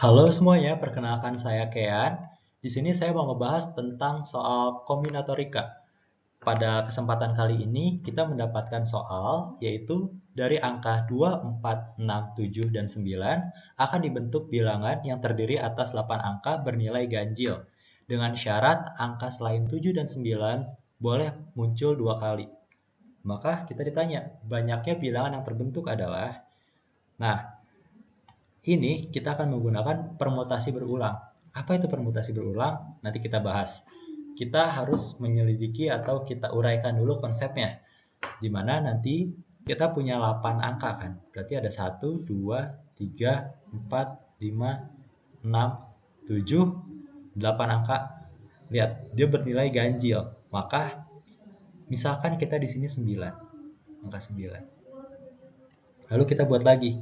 Halo semuanya, perkenalkan saya Kean. Di sini saya mau ngebahas tentang soal kombinatorika. Pada kesempatan kali ini kita mendapatkan soal yaitu dari angka 2, 4, 6, 7, dan 9 akan dibentuk bilangan yang terdiri atas 8 angka bernilai ganjil. Dengan syarat angka selain 7 dan 9 boleh muncul 2 kali. Maka kita ditanya, banyaknya bilangan yang terbentuk adalah. Nah, ini kita akan menggunakan permutasi berulang. Apa itu permutasi berulang? Nanti kita bahas. Kita harus menyelidiki atau kita uraikan dulu konsepnya. Di mana nanti kita punya 8 angka kan. Berarti ada 1, 2, 3, 4, 5, 6, 7, 8 angka. Lihat, dia bernilai ganjil. Maka misalkan kita di sini 9. Angka 9. Lalu kita buat lagi.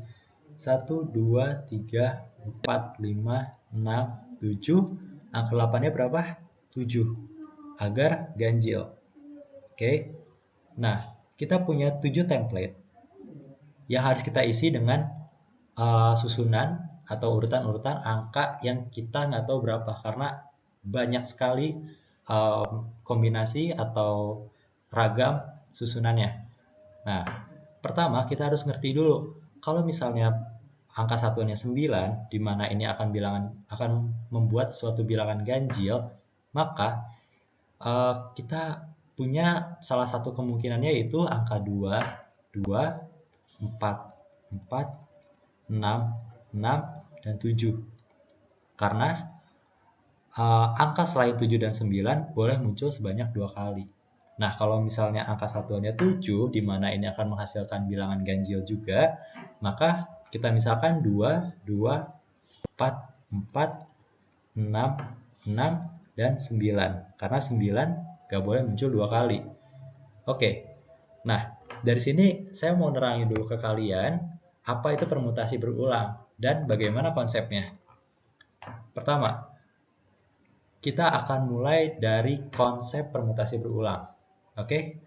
1, 2, 3, 4, 5, 6, 7. Angka 8-nya berapa? 7. Agar ganjil. Oke. Nah, kita punya 7 template yang harus kita isi dengan susunan atau urutan-urutan angka yang kita nggak tahu berapa. Karena banyak sekali kombinasi atau ragam susunannya. Nah, pertama kita harus ngerti dulu. Kalau misalnya angka satuannya 9, di mana ini akan membuat suatu bilangan ganjil, maka kita punya salah satu kemungkinannya yaitu angka 2, 2, 4, 4, 6, 6, dan 7. Karena angka selain 7 dan 9 boleh muncul sebanyak 2 kali. Nah, kalau misalnya angka satuannya 7, di mana ini akan menghasilkan bilangan ganjil juga, maka kita misalkan 2, 2, 4, 4, 6, 6, dan 9. Karena 9 nggak boleh muncul 2 kali. Oke, nah dari sini saya mau nerangin dulu ke kalian apa itu permutasi berulang dan bagaimana konsepnya. Pertama, kita akan mulai dari konsep permutasi berulang. Oke,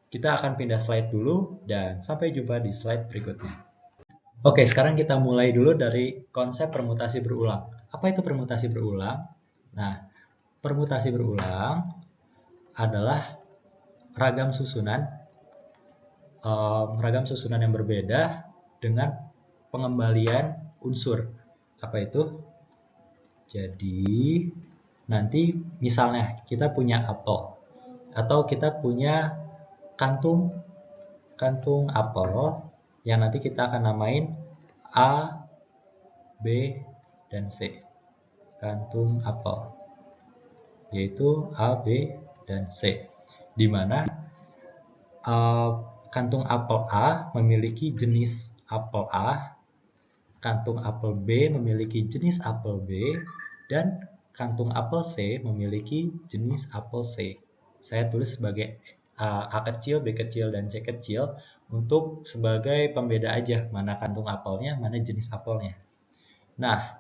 kita akan pindah slide dulu dan sampai jumpa di slide berikutnya. Oke, sekarang kita mulai dulu dari konsep permutasi berulang. Apa itu permutasi berulang? Nah, permutasi berulang adalah ragam susunan yang berbeda dengan pengembalian unsur. Apa itu? Jadi, nanti misalnya kita punya apel atau kita punya kantung apel yang nanti kita akan namain A, B, dan C. Kantung apel yaitu A, B, dan C. Di mana kantung apel A memiliki jenis apel A, kantung apel B memiliki jenis apel B, dan kantung apel C memiliki jenis apel C. Saya tulis sebagai A kecil, B kecil, dan C kecil untuk sebagai pembeda aja mana kantung apelnya, mana jenis apelnya. Nah,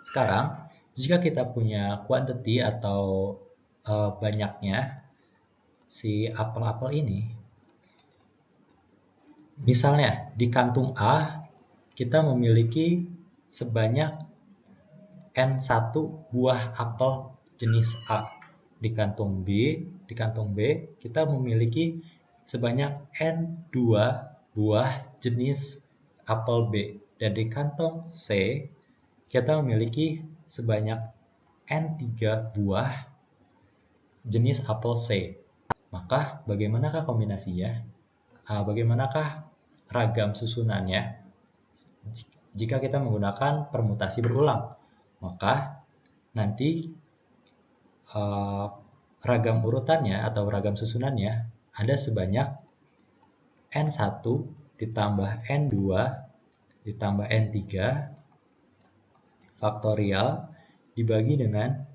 sekarang jika kita punya quantity atau banyaknya si apel-apel ini, misalnya di kantung A kita memiliki sebanyak N1 buah apel jenis A. Di kantung B kita memiliki sebanyak N2 buah jenis apel B. Dan di kantong C kita memiliki sebanyak N3 buah jenis apel C. Maka bagaimanakah kombinasinya? Bagaimanakah ragam susunannya jika kita menggunakan permutasi berulang? Maka nanti ragam urutannya atau ragam susunannya ada sebanyak N1 ditambah N2 ditambah N3 faktorial dibagi dengan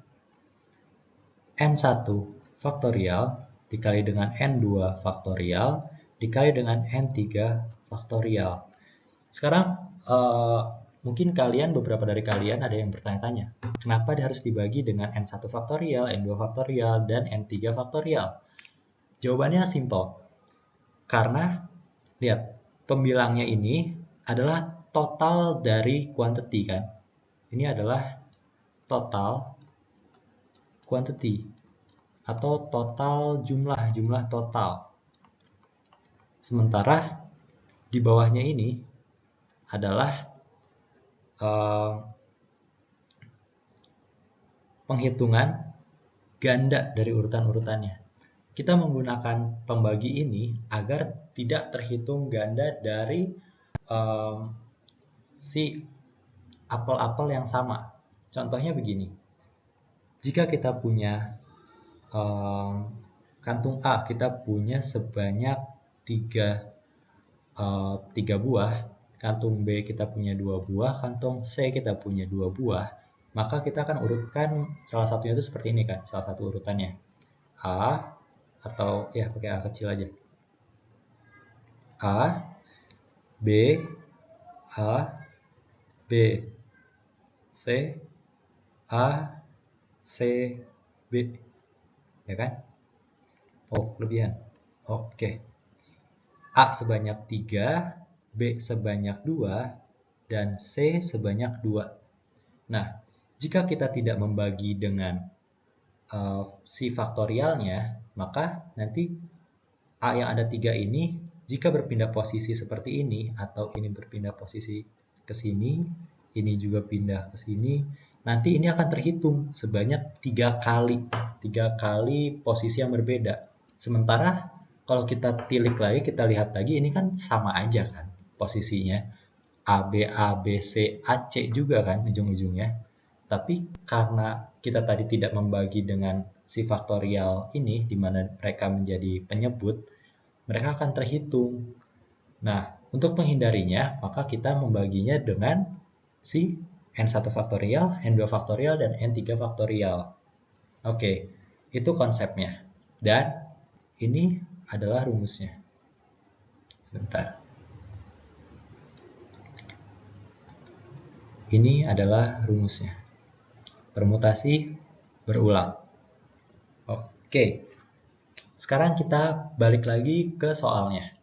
N1 faktorial dikali dengan N2 faktorial dikali dengan N3 faktorial. Sekarang mungkin beberapa dari kalian ada yang bertanya-tanya, kenapa harus dibagi dengan N1 faktorial, N2 faktorial, dan N3 faktorial? Jawabannya simpel. Karena, lihat, pembilangnya ini adalah total dari quantity kan. ini adalah total quantity atau total jumlah total. Sementara di bawahnya ini adalah penghitungan ganda dari urutan-urutannya. Kita menggunakan pembagi ini agar tidak terhitung ganda dari si apel-apel yang sama. Contohnya begini, jika kita punya kantung A, kita punya sebanyak 3 buah, kantung B kita punya 2 buah, kantung C kita punya 2 buah, maka kita akan urutkan salah satunya itu seperti ini kan, salah satu urutannya. A, atau ya pakai A kecil aja. A, B, A, B, C, A, C, B. Ya kan? Oh, kelebihan. Oke. A sebanyak 3, B sebanyak 2, dan C sebanyak 2. Nah, jika kita tidak membagi dengan si faktorialnya, maka nanti A yang ada 3 ini, jika berpindah posisi seperti ini, atau ini berpindah posisi ke sini, ini juga pindah ke sini, nanti ini akan terhitung sebanyak 3 kali posisi yang berbeda. Sementara kalau kita tilik lagi, kita lihat lagi, ini kan sama aja kan posisinya. A, B, C, A, C juga kan ujung-ujungnya. Tapi karena kita tadi tidak membagi dengan si faktorial ini, di mana mereka menjadi penyebut, mereka akan terhitung. Nah, untuk menghindarinya, maka kita membaginya dengan si N1 faktorial, N2 faktorial, dan N3 faktorial. Oke, itu konsepnya. Dan ini adalah rumusnya. Sebentar. Ini adalah rumusnya. Permutasi berulang. Oke. Sekarang kita balik lagi ke soalnya.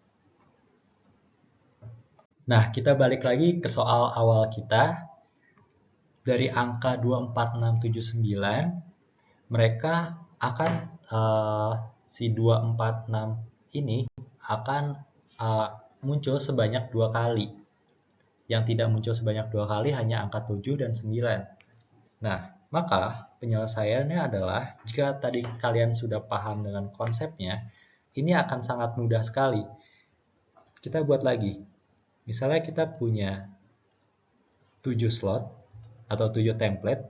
Nah, kita balik lagi ke soal awal kita. Dari angka 24679, mereka akan si 246 ini akan muncul sebanyak 2 kali. Yang tidak muncul sebanyak 2 kali hanya angka 7 dan 9. Nah, maka penyelesaiannya adalah, jika tadi kalian sudah paham dengan konsepnya, ini akan sangat mudah sekali. Kita buat lagi. Misalnya kita punya 7 slot atau 7 template.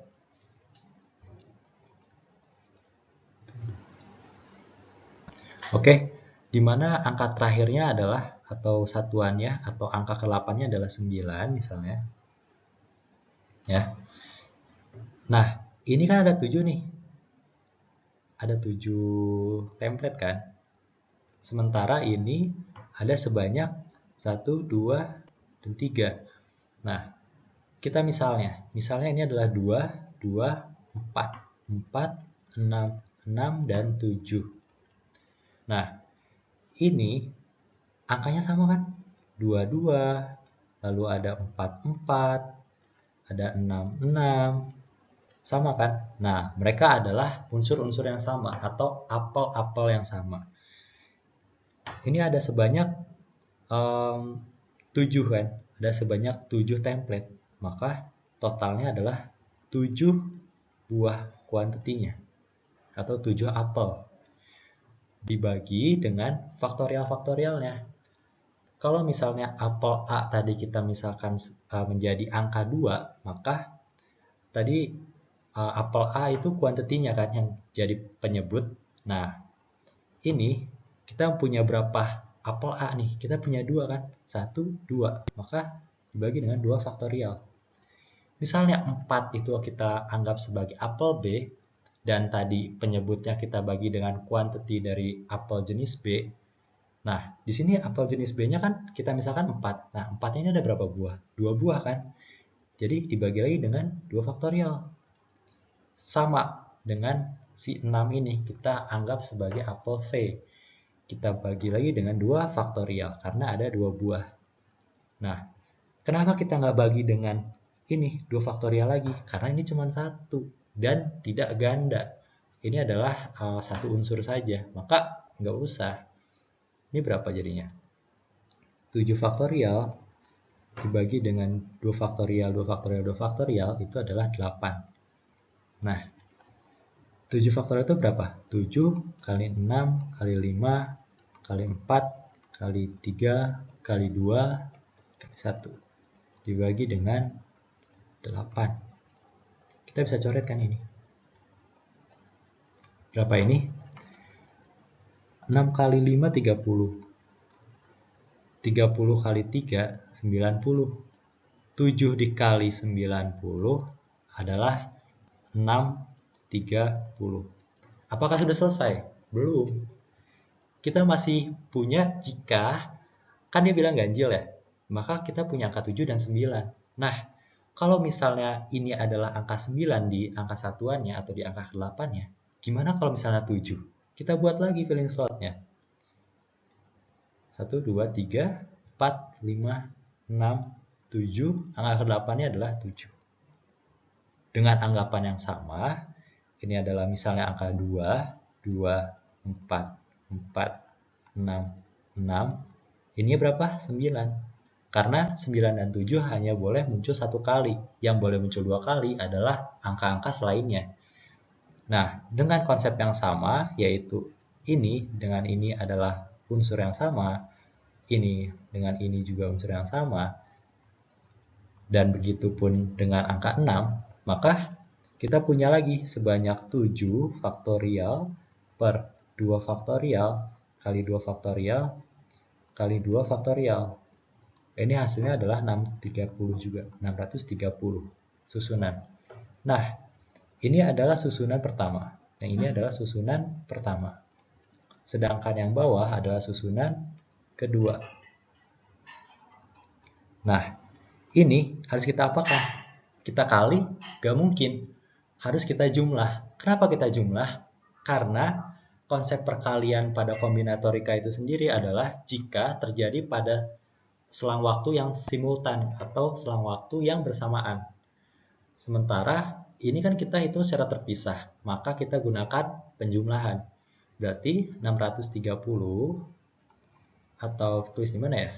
Oke, di mana angka terakhirnya adalah, atau satuannya, atau angka ke-8-nya adalah 9 misalnya. Ya. Nah, ini kan ada 7 nih. Ada 7 template kan. Sementara ini ada sebanyak 1, 2, dan 3. Nah, kita misalnya ini adalah 2, 2, 4, 4, 6, 6, dan 7. Nah, ini angkanya sama kan? 2, 2, lalu ada 4, 4, ada 6, 6. Sama kan? Nah, mereka adalah unsur-unsur yang sama atau apel-apel yang sama. Ini ada sebanyak 7 kan? Ada sebanyak 7 template. Maka totalnya adalah 7 buah kuantitinya atau 7 apel dibagi dengan faktorial-faktorialnya. Kalau misalnya apel A tadi kita misalkan menjadi angka 2, maka tadi apel A itu kuantitinya kan yang jadi penyebut. Nah, ini kita punya berapa apel A nih? Kita punya 2 kan? 1, 2. Maka dibagi dengan 2 faktorial. Misalnya 4 itu kita anggap sebagai apel B, dan tadi penyebutnya kita bagi dengan kuantiti dari apel jenis B. Nah, di sini apel jenis B-nya kan kita misalkan 4. Nah, 4-nya ini ada berapa buah? 2 buah kan? Jadi dibagi lagi dengan 2 faktorial. Sama dengan si 6 ini, kita anggap sebagai apel C. Kita bagi lagi dengan 2 faktorial karena ada 2 buah. Nah, kenapa kita nggak bagi dengan ini 2 faktorial lagi karena ini cuma 1 dan tidak ganda. Ini adalah satu unsur saja, maka nggak usah. Ini berapa jadinya? 7 faktorial dibagi dengan 2 faktorial, 2 faktorial, 2 faktorial itu adalah 8. Nah, 7 faktorial itu berapa? 7 kali 6 kali 5 kali 4 kali 3 kali 2 kali 1 dibagi dengan 8. Kita bisa coretkan ini. Berapa ini? 6 kali 5 30. 30 kali 3 90. 7 dikali 90 adalah 630. Apakah sudah selesai? Belum. Kita masih punya jika, kan dia bilang ganjil ya, maka kita punya angka 7 dan 9. Nah, kalau misalnya ini adalah angka 9 di angka satuannya atau di angka 8-nya, gimana kalau misalnya 7? Kita buat lagi filling slotnya. 1, 2, 3, 4, 5, 6, 7. Angka ke-8-nya adalah 7. Dengan anggapan yang sama, ini adalah misalnya angka 2, 2, 4, 4, 6, 6. Ini berapa? 9. Karena 9 dan 7 hanya boleh muncul satu kali. Yang boleh muncul 2 kali adalah angka-angka selainnya. Nah, dengan konsep yang sama, yaitu ini dengan ini adalah unsur yang sama, ini dengan ini juga unsur yang sama, dan begitupun dengan angka 6, maka kita punya lagi sebanyak 7 faktorial per 2 faktorial kali 2 faktorial kali 2 faktorial. Ini hasilnya adalah 630 juga, 630 susunan. Nah, ini adalah susunan pertama. Yang ini adalah susunan pertama. Sedangkan yang bawah adalah susunan kedua. Nah, ini harus kita apakan? Kita kali? Gak mungkin. Harus kita jumlah. Kenapa kita jumlah? Karena konsep perkalian pada kombinatorika itu sendiri adalah jika terjadi pada selang waktu yang simultan atau selang waktu yang bersamaan. Sementara ini kan kita hitung secara terpisah, maka kita gunakan penjumlahan. Berarti 630 atau tulis di mana ya?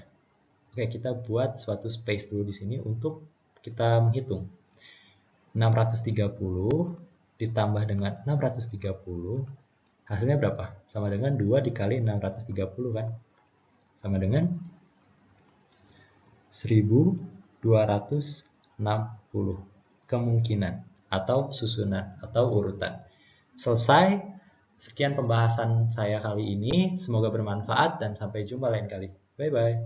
Oke, kita buat suatu space dulu di sini untuk kita menghitung. 630 ditambah dengan 630, hasilnya berapa? Sama dengan 2 dikali 630 kan? Sama dengan 1260 kemungkinan atau susunan atau urutan. Selesai. Sekian pembahasan saya kali ini. Semoga bermanfaat dan sampai jumpa lain kali. Bye-bye.